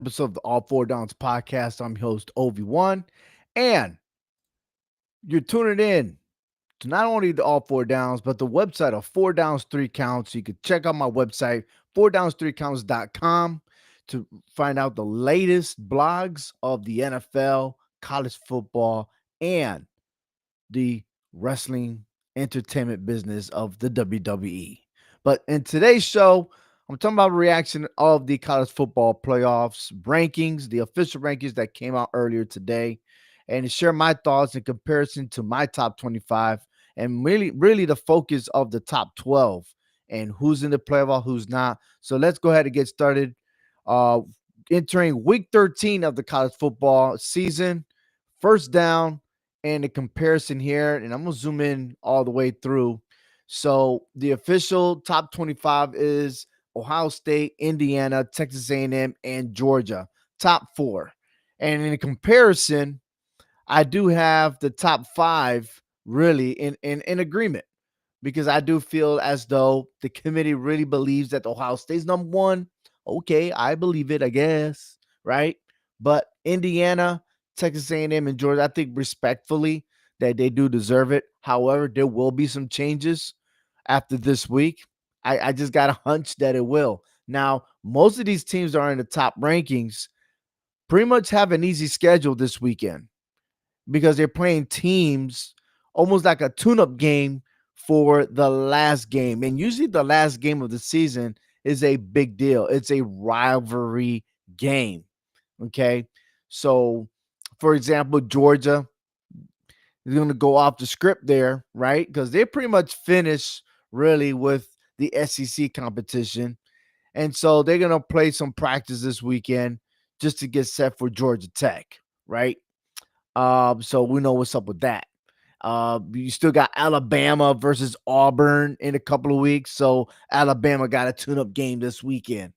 Episode of the All Four Downs podcast. I'm your host, Ovi1. And you're tuning in to not only the All Four Downs, but the website of Four Downs, Three Counts. You can check out my website, fourdowns3counts.com, to find out the latest blogs of the NFL, college football, and the wrestling entertainment business of the WWE. But in today's show, I'm talking about reaction of the college football playoffs rankings, the official rankings that came out earlier today, and to share my thoughts in comparison to my top 25 and really the focus of the top 12 and who's in the playoff, who's not. So let's go ahead and get started. Uh, Entering week 13 of the college football season, first down, and the comparison here, and I'm gonna zoom in all the way through. So the official top 25 is Ohio State, Indiana, Texas A&M, and Georgia. Top four. And in comparison, I do have the top five really in agreement because I do feel as though the committee really believes that Ohio State's number one. Okay, I believe it, I guess, right? But Indiana, Texas A&M, and Georgia, I think respectfully that they do deserve it. However, there will be some changes after this week. I just got a hunch that it will. Now, most of these teams that are in the top rankings pretty much have an easy schedule this weekend because they're playing teams almost like a tune-up game for the last game. And usually the last game of the season is a big deal. It's a rivalry game. Okay. So, for example, Georgia is going to go off the script there, right? Because they pretty much finished really with the SEC competition. And so they're going to play some practice this weekend just to get set for Georgia Tech, right? So we know what's up with that. You still got Alabama versus Auburn in a couple of weeks. So Alabama got a tune-up game this weekend.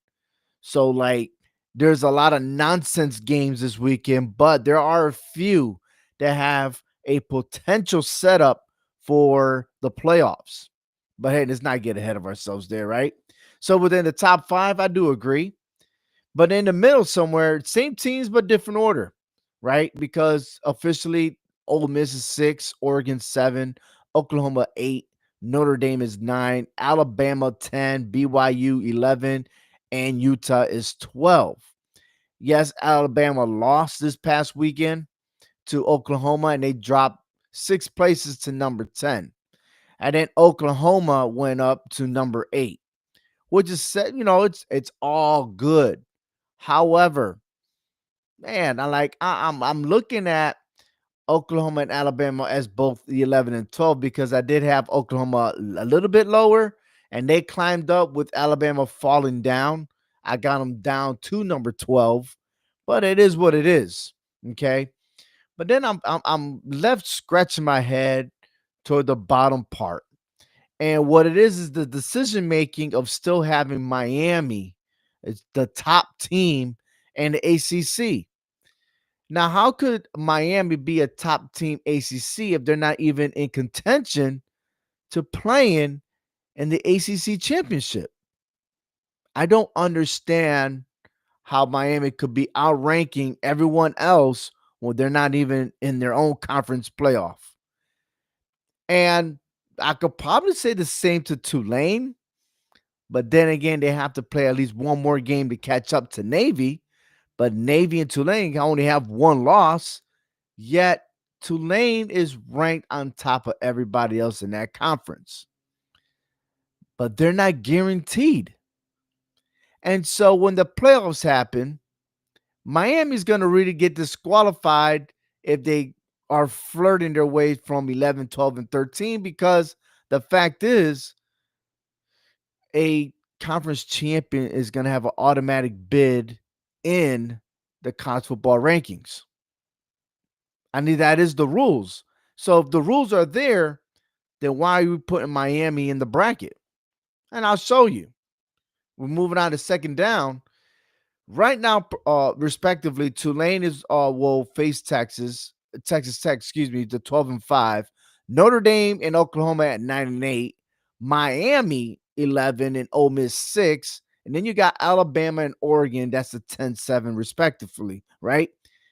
So like there's a lot of nonsense games this weekend, but there are a few that have a potential setup for the playoffs. But hey, let's not get ahead of ourselves there, right? So within the top five, I do agree. But in the middle somewhere, same teams but different order, right? Because officially, Ole Miss is 6, Oregon 7, Oklahoma 8, Notre Dame is 9, Alabama 10, BYU 11, and Utah is 12. Yes, Alabama lost this past weekend to Oklahoma and they dropped 6 places to number 10. And then Oklahoma went up to number 8, which is said, it's all good. However, man, I'm looking at Oklahoma and Alabama as both the 11 and 12 because I did have Oklahoma a little bit lower and they climbed up with Alabama falling down. I got them down to number 12, but it is what it is. Okay. But then I'm left scratching my head toward the bottom part. And what it is the decision making of still having Miami as the top team in the ACC. Now, how could Miami be a top team ACC if they're not even in contention to playing in the ACC championship? I don't understand how Miami could be outranking everyone else when they're not even in their own conference playoff. And I could probably say the same to Tulane, but then again, they have to play at least one more game to catch up to Navy. But Navy and Tulane only have one loss. Yet Tulane is ranked on top of everybody else in that conference, but they're not guaranteed. And so when the playoffs happen, Miami's going to really get disqualified if they are flirting their way from 11, 12, and 13 because the fact is a conference champion is going to have an automatic bid in the college football rankings. I mean, that is the rules. So if the rules are there, then why are you putting Miami in the bracket? And I'll show you. We're moving on to second down. Right now, respectively, Tulane is will face Texas Tech, excuse me, the 12-5. Notre Dame and Oklahoma at 9-8. Miami 11 and Ole Miss 6, And then you got Alabama and Oregon. That's a 10-7 respectively, right?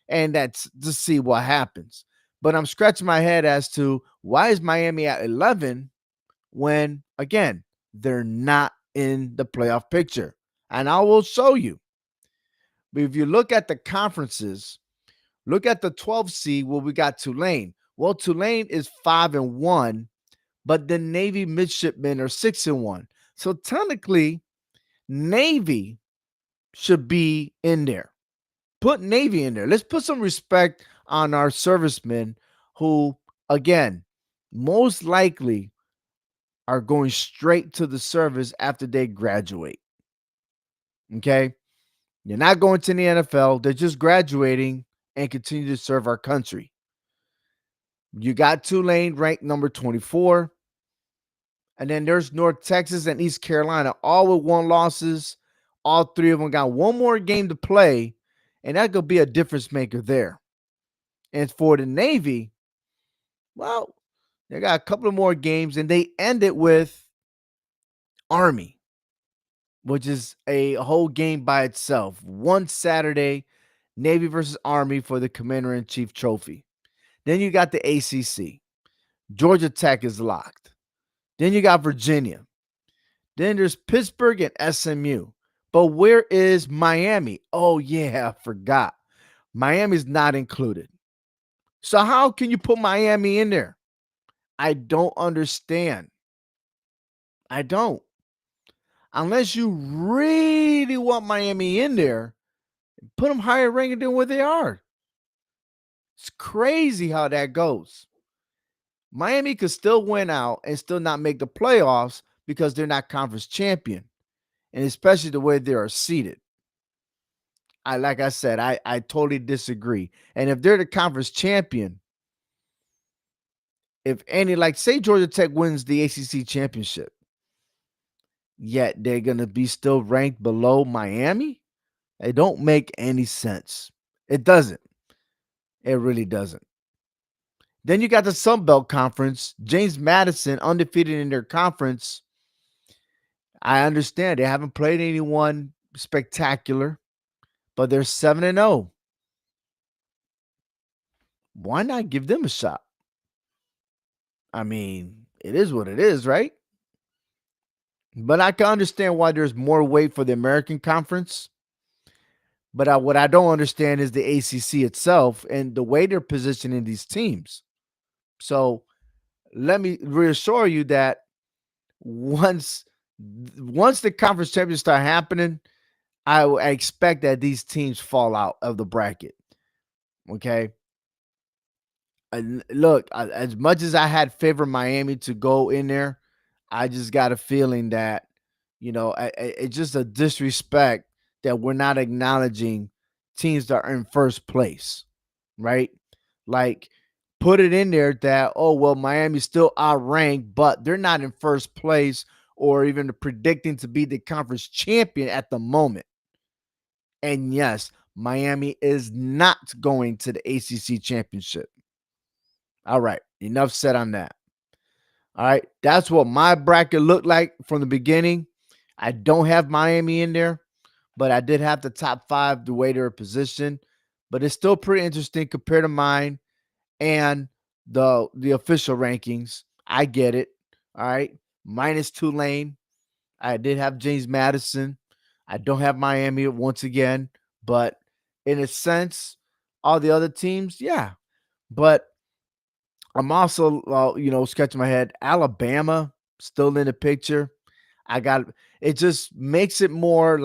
And that's to see what happens. But I'm scratching my head as to why is Miami at 11 when, again, they're not in the playoff picture. And I will show you. But if you look at the conferences, look at the 12th seed where we got Tulane. Well, Tulane is 5-1, but the Navy midshipmen are 6-1. So technically, Navy should be in there. Put Navy in there. Let's put some respect on our servicemen who, again, most likely are going straight to the service after they graduate. Okay? You're not going to the NFL. They're just graduating and continue to serve our country. You got Tulane ranked number 24. And then there's North Texas and East Carolina, all with 1 losses. All 3 of them got one more game to play, and that could be a difference maker there. And for the Navy, well, they got a couple of more games, and they end it with Army, which is a whole game by itself. One Saturday, Navy versus Army for the Commander-in-Chief trophy. Then you got the ACC. Georgia Tech is locked. Then you got Virginia. Then there's Pittsburgh and SMU. But where is Miami? Oh, yeah, I forgot. Miami's not included. So how can you put Miami in there? I don't understand. I don't. Unless you really want Miami in there, put them higher ranked than where they are. It's crazy how that goes. Miami could still win out and still not make the playoffs because they're not conference champion, and especially the way they are seated. Like I said, I totally disagree. And if they're the conference champion, if any, like say Georgia Tech wins the ACC championship, yet they're gonna be still ranked below Miami, it don't make any sense. It doesn't. It really doesn't. Then you got the Sun Belt Conference. James Madison undefeated in their conference. I understand they haven't played anyone spectacular, but they're 7-0. Why not give them a shot? I mean, it is what it is, right? But I can understand why there's more weight for the American Conference. But what I don't understand is the ACC itself and the way they're positioning these teams. So let me reassure you that once the conference championships start happening, I expect that these teams fall out of the bracket. Okay. And look, as much as I had favored Miami to go in there, I just got a feeling that, it's just a disrespect that we're not acknowledging teams that are in first place, right? Like, put it in there that, oh, well, Miami's still outranked, but they're not in first place or even predicting to be the conference champion at the moment. And yes, Miami is not going to the ACC championship. All right, enough said on that. All right, that's what my bracket looked like from the beginning. I don't have Miami in there, but I did have the top 5 the way they're positioned. But it's still pretty interesting compared to mine and the official rankings. I get it. All right, minus Tulane. I did have James Madison. I don't have Miami once again, but in a sense, all the other teams, yeah. But I'm also, scratching my head. Alabama still in the picture. I got it. Just makes it more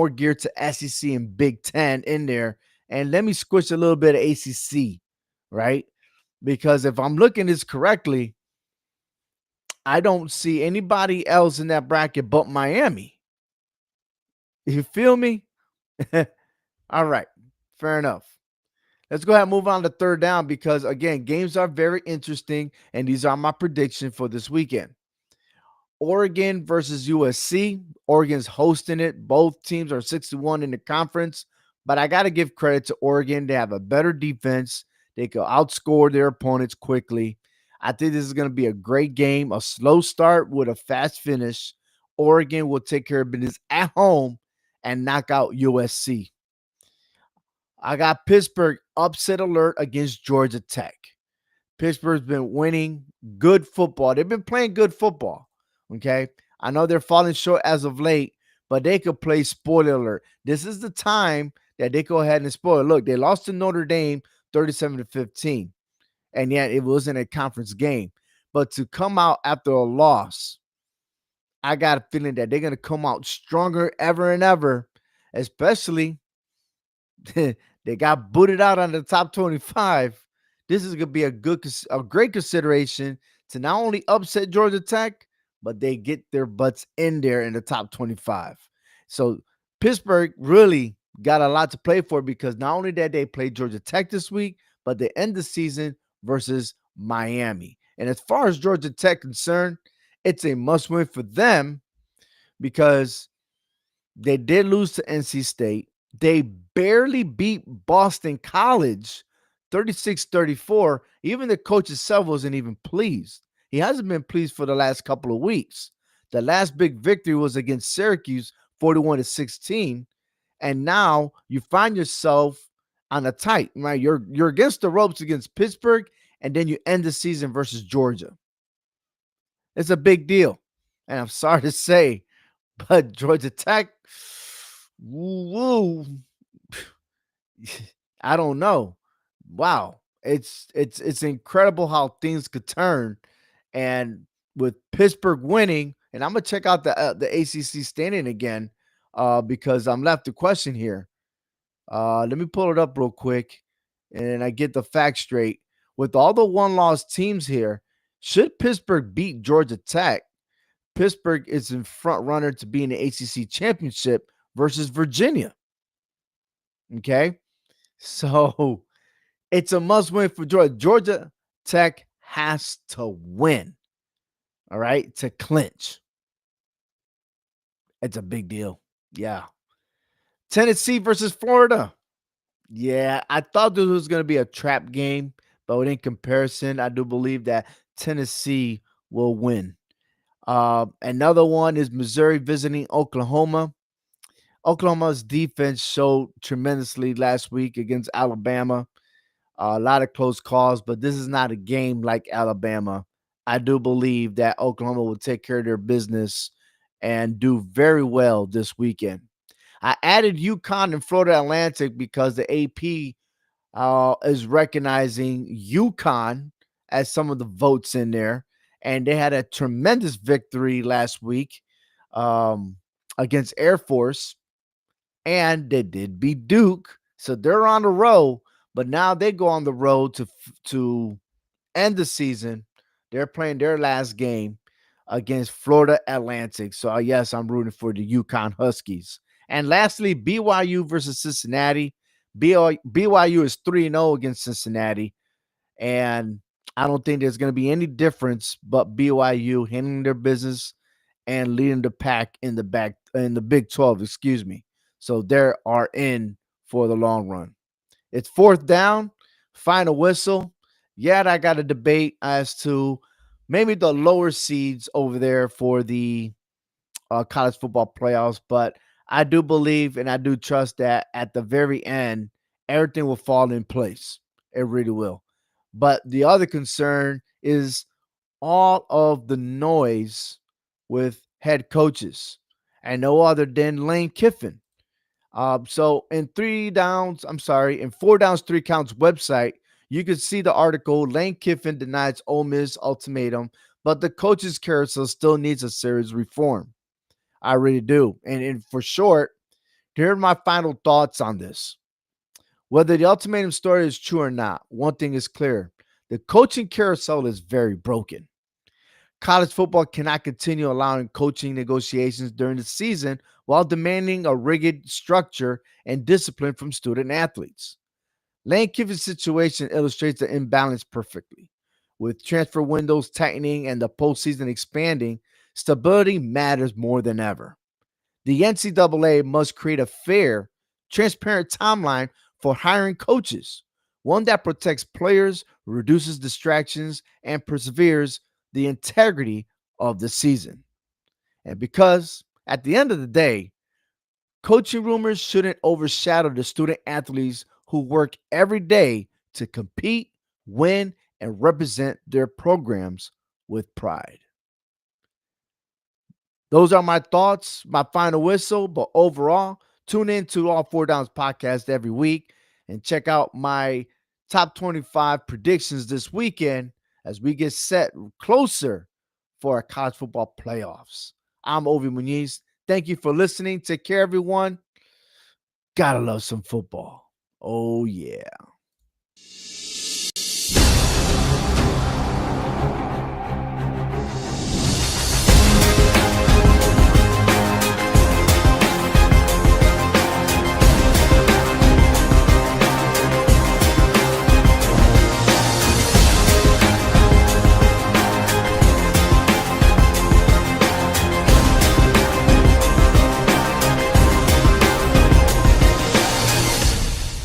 geared to SEC and Big Ten in there. And let me squish a little bit of ACC, right? Because if I'm looking this correctly, I don't see anybody else in that bracket but Miami. You feel me? All right, fair enough. Let's go ahead and move on to third down because, again, games are very interesting, and these are my predictions for this weekend. Oregon versus USC. Oregon's hosting it. Both teams are 6-1 in the conference, but I got to give credit to Oregon. They have a better defense. They can outscore their opponents quickly. I think this is going to be a great game, a slow start with a fast finish. Oregon will take care of business at home and knock out USC. I got Pittsburgh upset alert against Georgia Tech. Pittsburgh's been winning good football. They've been playing good football. Okay. I know they're falling short as of late, but they could play spoiler alert. This is the time that they go ahead and spoil. Look, they lost to Notre Dame 37-15, and yet it wasn't a conference game. But to come out after a loss, I got a feeling that they're going to come out stronger ever and ever, especially they got booted out on the top 25. This is going to be a great consideration to not only upset Georgia Tech, but they get their butts in there in the top 25. So Pittsburgh really got a lot to play for because not only that they play Georgia Tech this week, but they end the season versus Miami. And as far as Georgia Tech concerned, it's a must win for them because they did lose to NC State. They barely beat Boston College 36-34. Even the coach himself wasn't even pleased. He hasn't been pleased for the last couple of weeks. The last big victory was against Syracuse 41-16. And now you find yourself on a tight, right? You're against the ropes against Pittsburgh, and then you end the season versus Georgia. It's a big deal. And I'm sorry to say, but Georgia Tech, woo, I don't know. Wow, it's incredible how things could turn, and with Pittsburgh winning, and I'm gonna check out the ACC standing again, because I'm left a question here. Let me pull it up real quick, and I get the facts straight. With all the one-loss teams here, should Pittsburgh beat Georgia Tech, Pittsburgh is in front runner to be in the ACC championship versus Virginia. Okay. So it's a must win for Georgia. Georgia Tech has to win. All right. To clinch. It's a big deal. Yeah. Tennessee versus Florida. Yeah. I thought this was going to be a trap game, but in comparison, I do believe that Tennessee will win. Another one is Missouri visiting Oklahoma. Oklahoma's defense showed tremendously last week against Alabama. A lot of close calls, but this is not a game like Alabama. I do believe that Oklahoma will take care of their business and do very well this weekend. I added UConn and Florida Atlantic because the AP is recognizing UConn as some of the votes in there, and they had a tremendous victory last week against Air Force, and they did beat Duke, so they're on the road. But now they go on the road to end the season. They're playing their last game against Florida Atlantic. So yes, I'm rooting for the UConn Huskies. And lastly, BYU versus Cincinnati. BYU is 3-0 against Cincinnati, and I don't think there's going to be any difference but BYU handling their business and leading the pack in the Big 12, excuse me. So they are in for the long run. It's fourth down, final whistle. Yet I got a debate as to maybe the lower seeds over there for the college football playoffs, but I do believe and I do trust that at the very end, everything will fall in place. It really will. But the other concern is all of the noise with head coaches, and no other than Lane Kiffin. So in in 4 downs, 3 counts website, you can see the article. Lane Kiffin denies Ole Miss ultimatum, but the coaches carousel still needs a serious reform. I really do. And for short, here are my final thoughts on this. Whether the ultimatum story is true or not, one thing is clear. The coaching carousel is very broken. College football cannot continue allowing coaching negotiations during the season while demanding a rigid structure and discipline from student athletes. Lane Kiffin's situation illustrates the imbalance perfectly. With transfer windows tightening and the postseason expanding, stability matters more than ever. The NCAA must create a fair, transparent timeline for hiring coaches, one that protects players, reduces distractions, and perseveres the integrity of the season. And because at the end of the day, coaching rumors shouldn't overshadow the student athletes who work every day to compete, win, and represent their programs with pride. Those are my thoughts, my final whistle. But overall, tune in to All Four Downs podcast every week and check out my top 25 predictions this weekend as we get set closer for our college football playoffs. I'm Ovi Muniz. Thank you for listening. Take care, everyone. Gotta love some football. Oh, yeah.